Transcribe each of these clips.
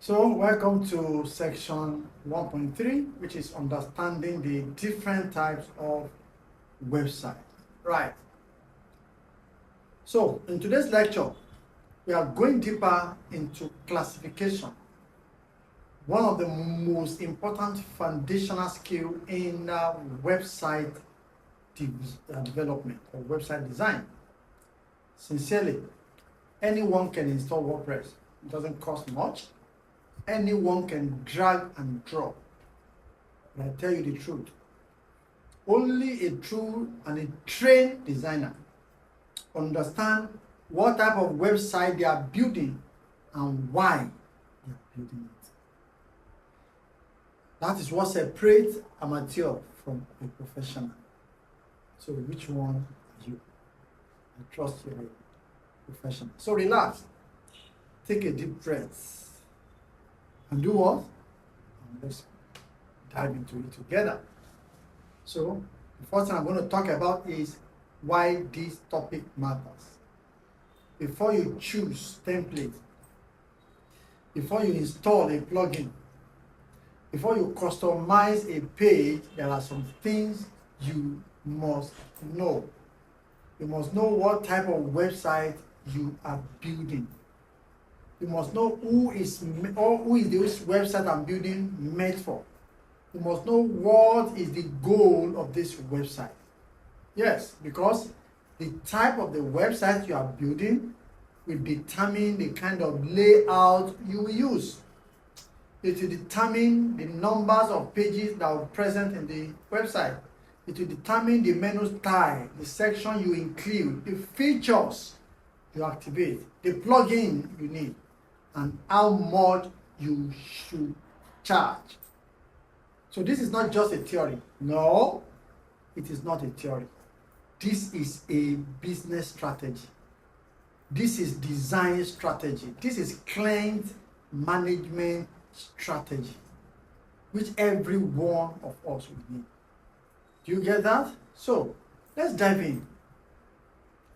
So welcome to section 1.3, which is understanding the different types of website. Right. So in today's lecture, we are going deeper into classification, one of the most important foundational skill in website development or website design. Sincerely, anyone can install WordPress. It doesn't cost much. Anyone can drag and drop. But I tell you the truth, only a true and a trained designer understand what type of website they are building and why they are building it. That is what separates amateur from a professional. So which one are you? I trust you're a professional. So relax, take a deep breath. And do what? And let's dive into it together. So, the first thing I'm going to talk about is why this topic matters. Before you choose template, before you install a plugin, before you customize a page, there are some things you must know. You must know what type of website you are building. You must know who is this website I'm building meant for. You must know what is the goal of this website. Yes, because the type of the website you are building will determine the kind of layout you will use. It will determine the numbers of pages that are present in the website. It will determine the menu style, the section you include, the features you activate, the plugin you need, and how much you should charge. So this is not just a theory. No, it is not a theory. This is a business strategy. This is design strategy. This is client management strategy, which every one of us will need. Do you get that? So let's dive in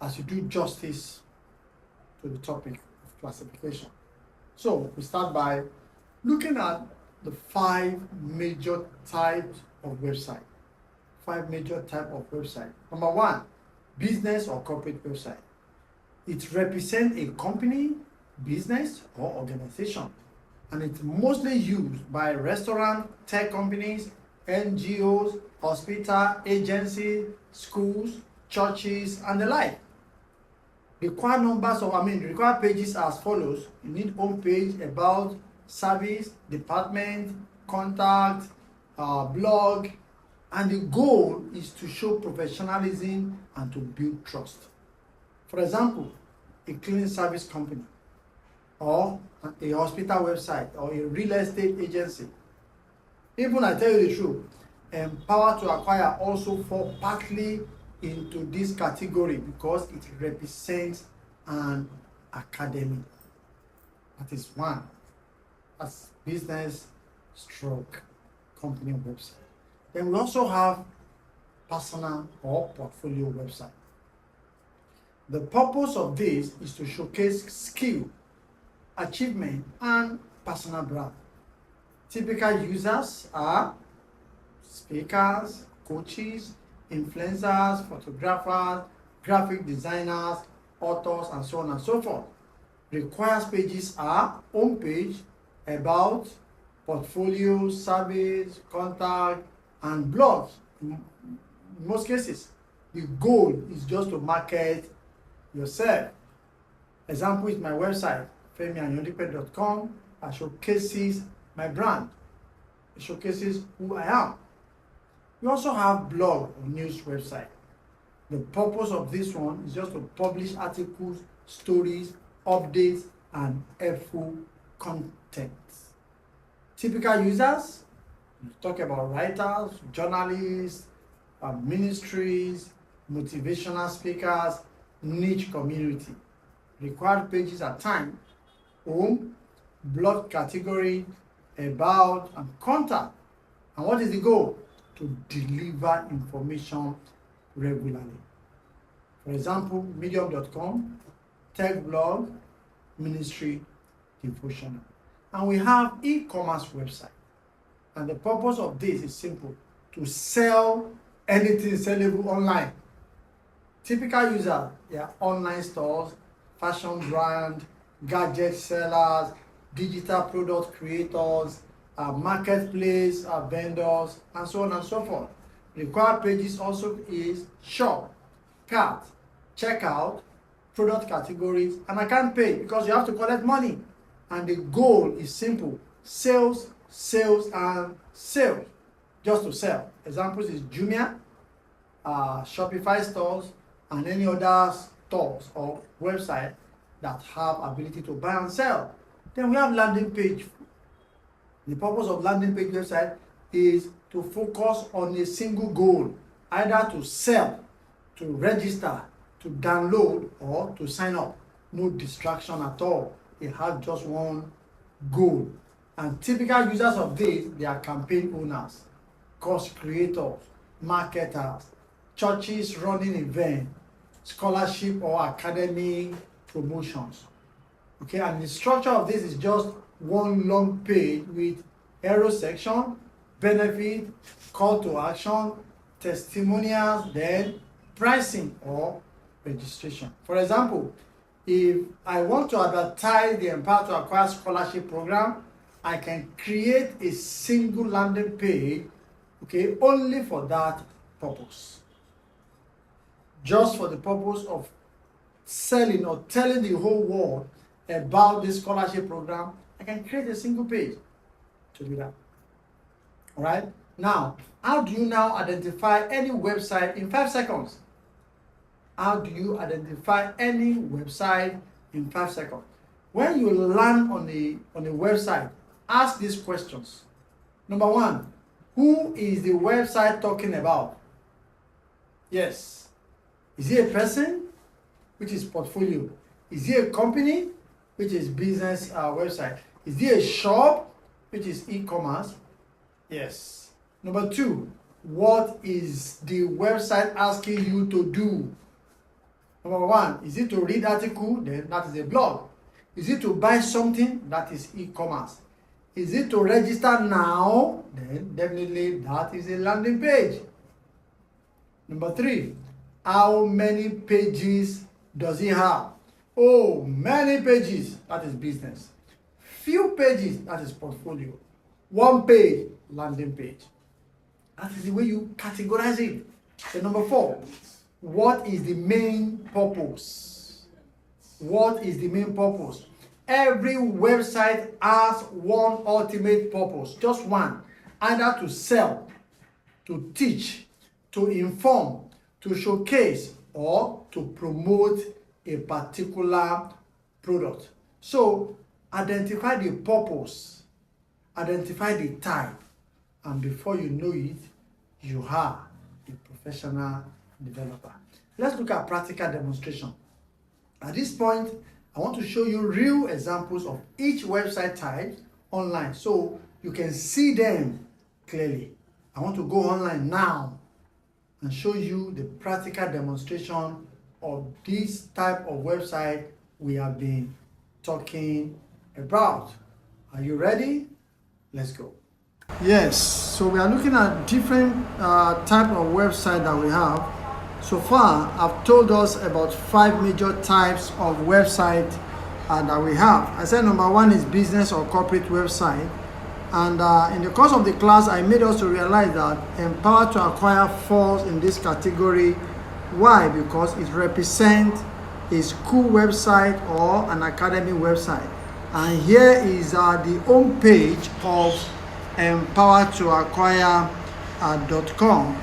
as you do justice to the topic of classification. So we start by looking at the 5 major types of website. 5 major types of website. Number 1, business or corporate website. It represents a company, business, or organization, and it's mostly used by restaurant, tech companies, NGOs, hospital, agencies, schools, churches, and the like. Required pages as follows. You need home page, about, service, department, contact, blog, and the goal is to show professionalism and to build trust. For example, a cleaning service company, or a hospital website, or a real estate agency. Even I tell you the truth, Empower to Acquire also fall partly into this category because it represents an academy. That is one. That's business stroke company website. Then we also have personal or portfolio website. The purpose of this is to showcase skill, achievement, and personal brand. Typical users are speakers, coaches, influencers, photographers, graphic designers, authors, and so on and so forth. Required pages are home page, about, portfolio, service, contact, and blogs. In most cases, the goal is just to market yourself. Example is my website, femianyondipe.com. I showcases my brand. It showcases who I am. We also have blog or news website. The purpose of this one is just to publish articles, stories, updates, and helpful content. Typical users, we talk about writers, journalists, ministries, motivational speakers, niche community. Required pages are time, home, blog category, about, and contact. And what is the goal? To deliver information regularly. For example, medium.com, tech blog, ministry, devotional. And we have e-commerce website. And the purpose of this is simple: to sell anything sellable online. Typical users, they are online stores, fashion brand, gadget sellers, digital product creators, marketplace vendors, and so on and so forth. Required pages also is shop, cart, checkout, product categories, and account page, because you have to collect money. And the goal is simple: sales, sales, and sales. Just to sell. Examples is Jumia, Shopify stores, and any other stores or website that have ability to buy and sell. Then we have landing page. The purpose of landing page website is to focus on a single goal, either to sell, to register, to download, or to sign up. No distraction at all. It has just one goal. And typical users of this, they are campaign owners, course creators, marketers, churches running events, scholarship or academic promotions. Okay, and the structure of this is just one long page with arrow section, benefit, call to action, testimonials, then pricing or registration. For example, if I want to advertise the Empower to Acquire scholarship program, I can create a single landing page, okay, only for that purpose. Just for the purpose of selling or telling the whole world about this scholarship program, I can create a single page to do that. All right? Now, how do you now identify any website in 5 seconds? How do you identify any website in 5 seconds? When you land on a website, ask these questions. Number 1, who is the website talking about? Yes. Is it a person, which is portfolio? Is it a company, which is business website? Is it a shop, which is e-commerce? Yes. Number 2, what is the website asking you to do? Number 1, is it to read article? Then that is a blog. Is it to buy something? That is e-commerce. Is it to register now? Then definitely that is a landing page. Number 3, how many pages does it have? Oh, many pages, that is business. Few pages, that is portfolio. 1 page, landing page. That is the way you categorize it. Then number 4, what is the main purpose? What is the main purpose? Every website has one ultimate purpose, just one. Either to sell, to teach, to inform, to showcase, or to promote a particular product. So identify the purpose, identify the type, and before you know it, you are a professional developer. Let's look at practical demonstration. At this point, I want to show you real examples of each website type online so you can see them clearly. I want to go online now and show you the practical demonstration of this type of website we have been talking about. Are you ready? Let's go. Yes, so we are looking at different type of website that we have. So far, I've told us about 5 major types of website that we have. I said number 1 is business or corporate website. And in the course of the class, I made us to realize that Empower to Acquire falls in this category. Why? Because it represents a school website or an academy website. And here is the home page of empowertoacquire.com.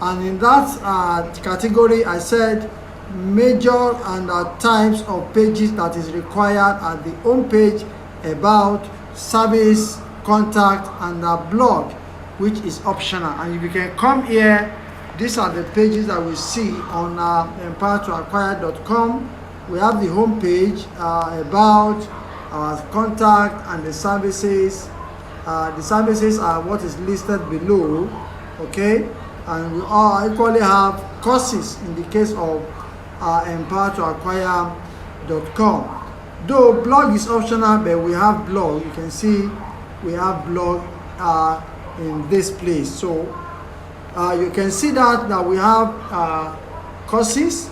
And in that category, I said major and types of pages that is required at the home page: about, service, contact, and blog, which is optional. And if you can come here, these are the pages that we see on empowertoacquire.com. We have the home page, about, contact, and the services. The services are what is listed below, okay? And we all equally have courses in the case of empowertoacquire.com. Though blog is optional, but we have blog. You can see we have blog in this place. So you can see that we have courses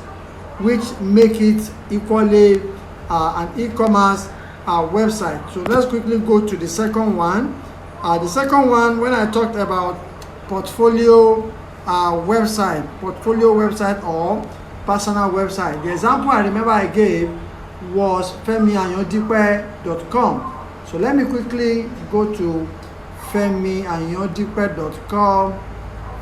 which make it equally an e-commerce website. So let's quickly go to the second one. The second one, when I talked about portfolio website or personal website, the example I remember I gave was femianyodipe.com. So let me quickly go to femianyodipe.com,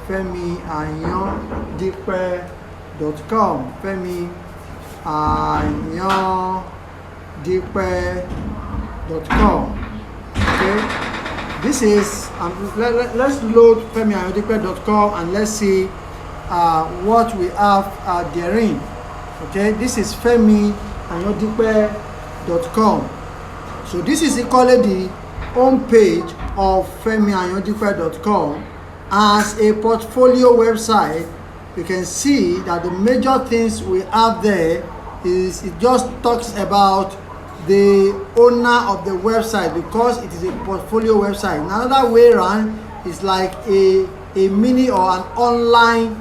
femianyodipe.com, femianyodipe.com. Okay, this is let's load femianyodipe.com and let's see what we have therein. Okay, this is femianyodipe.com. So this is equally the home page of femianyodipe.com. As a portfolio website, you can see that the major things we have there is it just talks about the owner of the website because it is a portfolio website. Another way around is like a mini or an online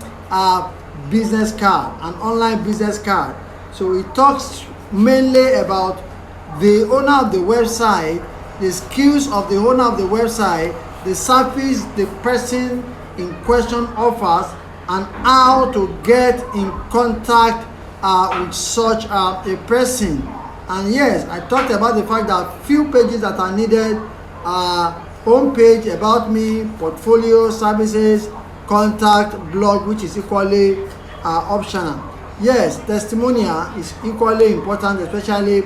business card, So it talks mainly about the owner of the website, the skills of the owner of the website, the service the person in question offers, and how to get in contact with such a person. And yes, I talked about the fact that few pages that are needed are home page, about me, portfolio, services, contact, blog, which is equally optional. Yes, testimonial is equally important, especially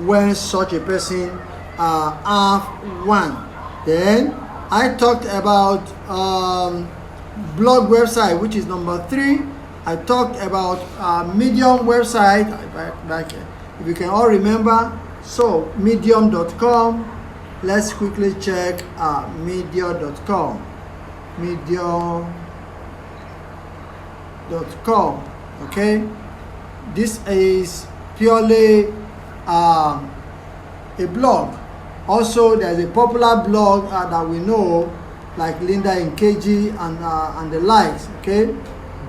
when such a person have one. Then I talked about blog website, which is number 3. I talked about Medium website, if you can all remember. So medium.com. Let's quickly check medium.com. Medium.com. Okay, this is purely a blog. Also, there's a popular blog that we know, like Linda and KG and the likes. Okay,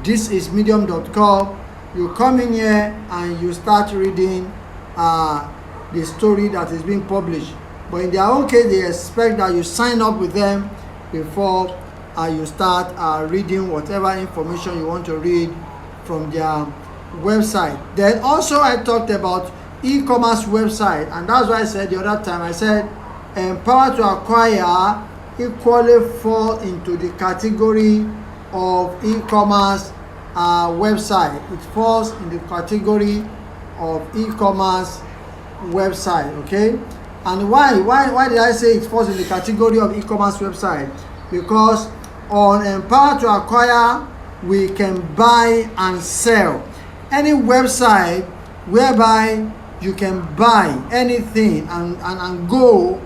this is medium.com. You come in here and you start reading the story that is being published. But in their own case, they expect that you sign up with them before you start reading whatever information you want to read from their website. Then also I talked about e-commerce website, and that's why I said the other time, I said empower to acquire equally fall into the category of e-commerce website. It falls in the category of e-commerce website. Okay, and why did I say it falls in the category of e-commerce website? Because on empower to acquire, we can buy and sell. Any website whereby you can buy anything and go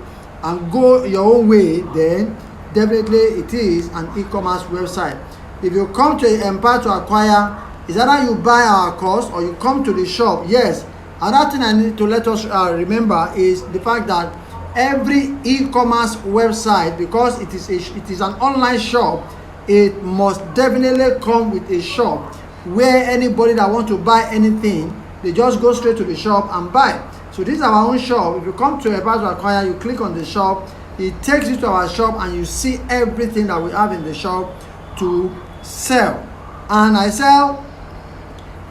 your own way, then definitely it is an e-commerce website. If you come to empower to acquire, is either you buy our course or you come to the shop. Yes, another thing I need to let us remember is the fact that every e-commerce website, because it is an online shop, it must definitely come with a shop where anybody that want to buy anything, they just go straight to the shop and buy. So this is our own shop. If you come to empower to acquire, you click on the shop, it takes you to our shop and you see everything that we have in the shop to sell. And I sell,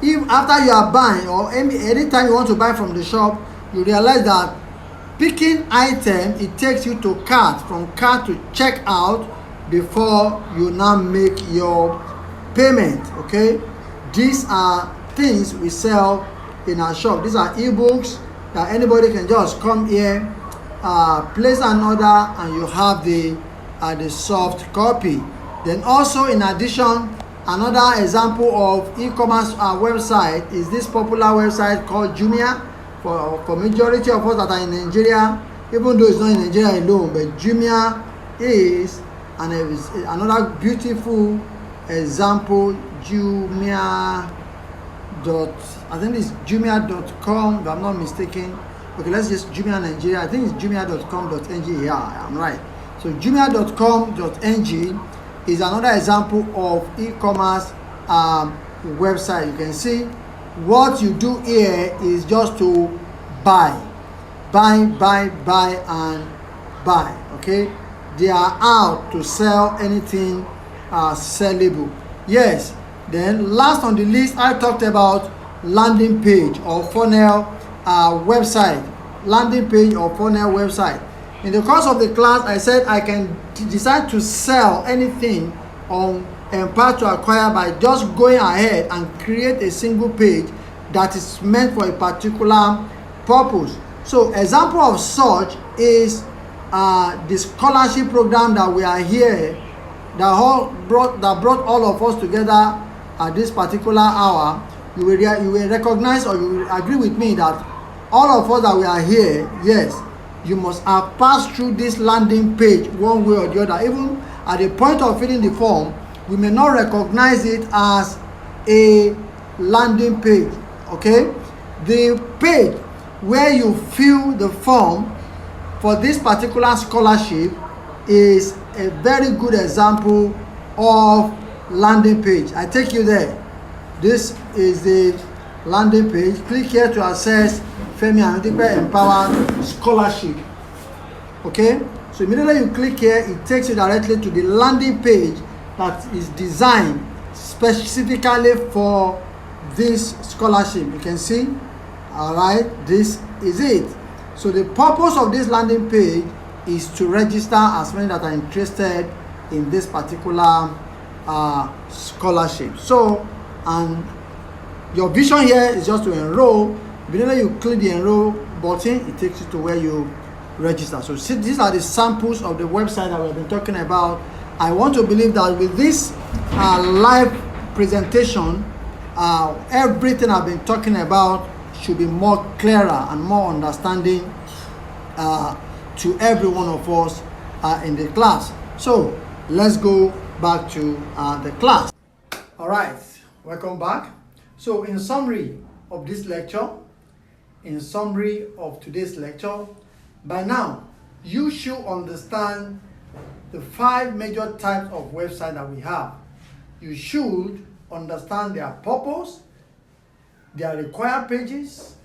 if after you are buying or anytime you want to buy from the shop, you realize that picking item, it takes you to cart, from cart to checkout before you now make your payment. Okay, these are things we sell in our shop. These are ebooks that anybody can just come here, place an order, and you have the soft copy. Then also, in addition, another example of e-commerce website is this popular website called Jumia. For majority of us that are in Nigeria, even though it's not in Nigeria alone, but Jumia is another beautiful example. Jumia I think it's Jumia.com, if I'm not mistaken. Okay, let's just Jumia Nigeria. I think it's jumia.com.ng. Yeah, I'm right. So jumia.com.ng is another example of e-commerce website. You can see what you do here is just to buy, and buy. Okay, they are out to sell anything sellable. Yes. Then last on the list, I talked about landing page or funnel website. Landing page or funnel website. In the course of the class, I said I can decide to sell anything on Empower to Acquire by just going ahead and create a single page that is meant for a particular purpose. So example of such is the scholarship program that we are here that brought all of us together at this particular hour. You will recognize, or you will agree with me that all of us that we are here, yes, you must have passed through this landing page one way or the other. Even at the point of filling the form, we may not recognize it as a landing page. Okay, the page where you fill the form for this particular scholarship is a very good example of landing page. I take you there. This is the landing page. Click here to access Femi Anadipe Empower Scholarship. Okay, so immediately you click here, it takes you directly to the landing page that is designed specifically for this scholarship. You can see, all right, this is it. So the purpose of this landing page is to register as many that are interested in this particular scholarship. So, and your vision here is just to enroll. Whenever you click the enroll button, it takes you to where you register. So see, these are the samples of the website that we've been talking about. I want to believe that with this live presentation, everything I've been talking about should be more clearer and more understanding to every one of us in the class. So let's go back to the class. All right, welcome back. So in summary of this lecture, in summary of today's lecture, by now you should understand the 5 major types of website that we have. You should understand their purpose, their required pages,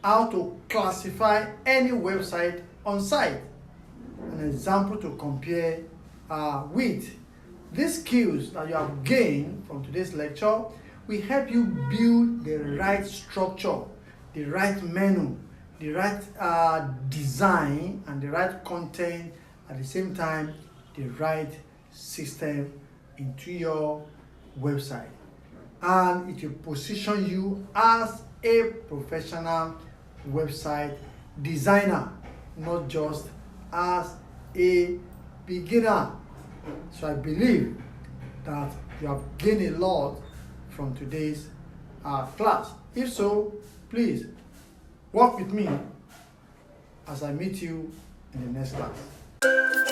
how to classify any website on site, an example to compare with. These skills that you have gained from today's lecture will help you build the right structure, the right menu, the right design, and the right content, at the same time the right system into your website, and it will position you as a professional website designer, not just as a beginner. So I believe that you have gained a lot from today's class. If so, please work with me as I meet you in the next class.